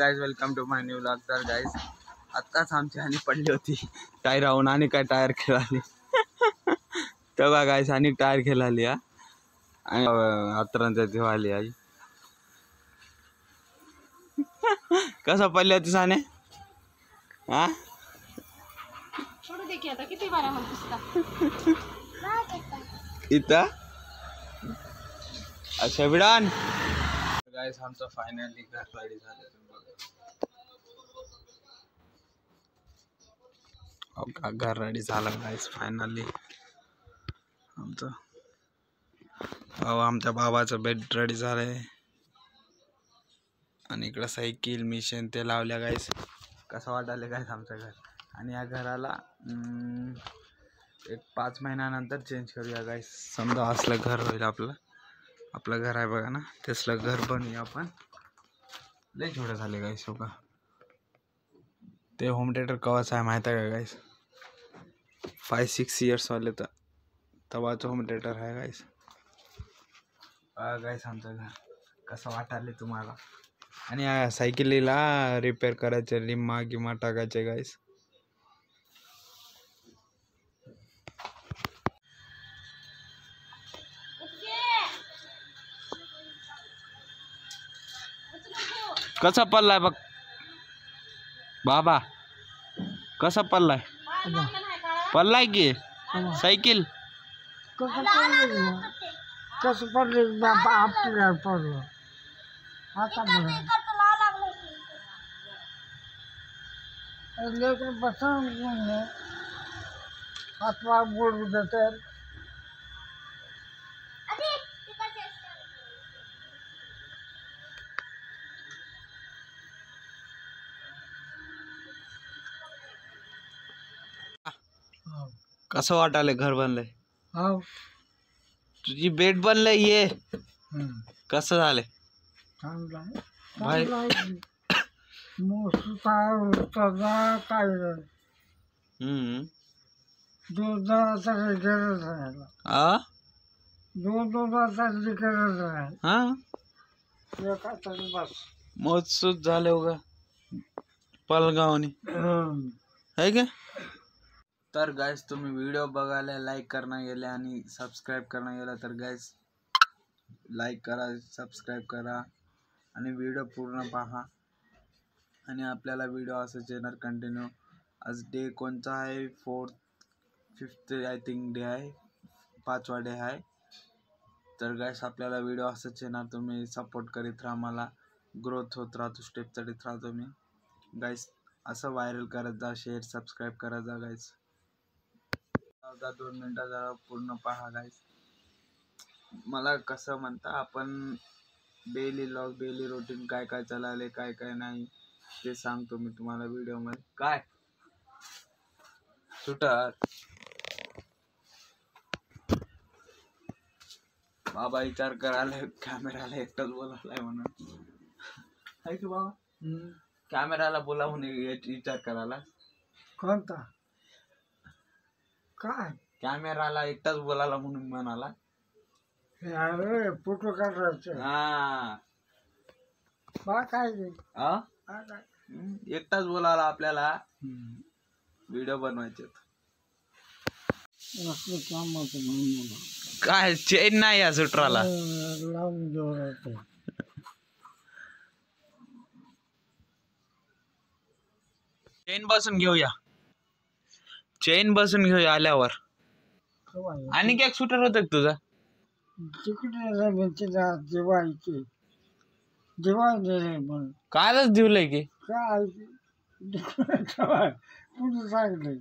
Guys, welcome to my new vlog. तर guys आत्ताच आमची हानी पडली होती टायर राहून आणि काय टायर खेळाली तेव्हा गाइस आणि टायर खेळाली हा आणि अत्तरांचा दिवाळी आई कसा पडली होती साने हा किती बारा इथं अच्छा बिडान गाइस आमचं फायनली घर रेडी झालं. घर रेडी झालं गाइस फायनली आमचं. आमच्या बाबाचं बेड रेडी झालंय आणि इकडं सायकल मिशन ते लावल्या गाइस. कसं वाटायला गाइस आमचं घर. आणि या घराला एक 5 महिन्यानंतर चेंज करूया गाइस. समजा असलं घर होईल आपलं घर आहे बघा ना, तसलं घर बनवूया आपण. लय छोटं झाले गाइस हो का. ते होम थिएटर कवाच आहे माहिती आहे का गाइस. 5-6 इयर्स वाले तर तवाचं होम थिएटर आहे गाइस. गाइस आमचं घर कसं वाटायला तुम्हाला. आणि या सायकलीला रिपेअर करायचे, लिम्मा गिम्मा टाकायचे गाइस. कसा पडलाय बघ बाबा, कसा पडलाय की सायकल कसं पडलं आपल्याला पडलं आता लेकर बसून हातवा बोल देतात. कसं वाटायला घर बनलंय. हो तुझी बेड बनलंय ये कसं झालंय चांगला भाई. मस्त काय दूधाची गरज आहे. दूधाची गरज आहे. एका तरी बस मजसूत झाले उगा पलगावनी आहे का. तर गाइस तुम्ही व्हिडिओ बघायला लाईक करणं गेले आणि सबस्क्राईब करणं गेलं तर गाइस लाईक करा, सबस्क्राईब करा आणि व्हिडिओ पूर्ण पहा. आणि आपल्याला व्हिडिओ असंच येणार कंटिन्यू. आज डे कोणता आहे, 4th-5th आय थिंक डे आहे, 5वा डे आहे. तर गाइस आपल्याला व्हिडिओ असंच येणार. तुम्ही सपोर्ट करीत राहा, मला ग्रोथ होत राहतो, स्टेप चढत राहतो मी गाइस. असं व्हायरल करत जा, शेअर सबस्क्राईब करत जा गाइस. 2 मिनटं जरा पूर्ण पहा गाइस. मला कसं म्हणता आपण डेली व्लॉग, डेली रुटीन काय काय चालले काय काय नाही ते सांगतो मी तुम्हाला व्हिडिओमध्ये. काय शूटर बाबा विचार करायला कॅमेराला एकटाच बोलायलाय म्हणून आहे की बाबा. कॅमेराला बोलावून विचार करायला कोणता काय कॅमेराला एकटाच बोलायला म्हणून म्हणाला. अरे फोटो काढायचं बा काय एकटाच बोलायला आपल्याला व्हिडिओ बनवायचे. काय चेन नाही या सुट्राला लावून जोडायचं. चेन बसून घेऊया, चेन बसून घेऊया आल्यावर. आणि काय शूटर होत तुझा तिकडे जेवायचे जेवायचे म्हणून कालच दिवलंय की काय कुठं सांगलंय.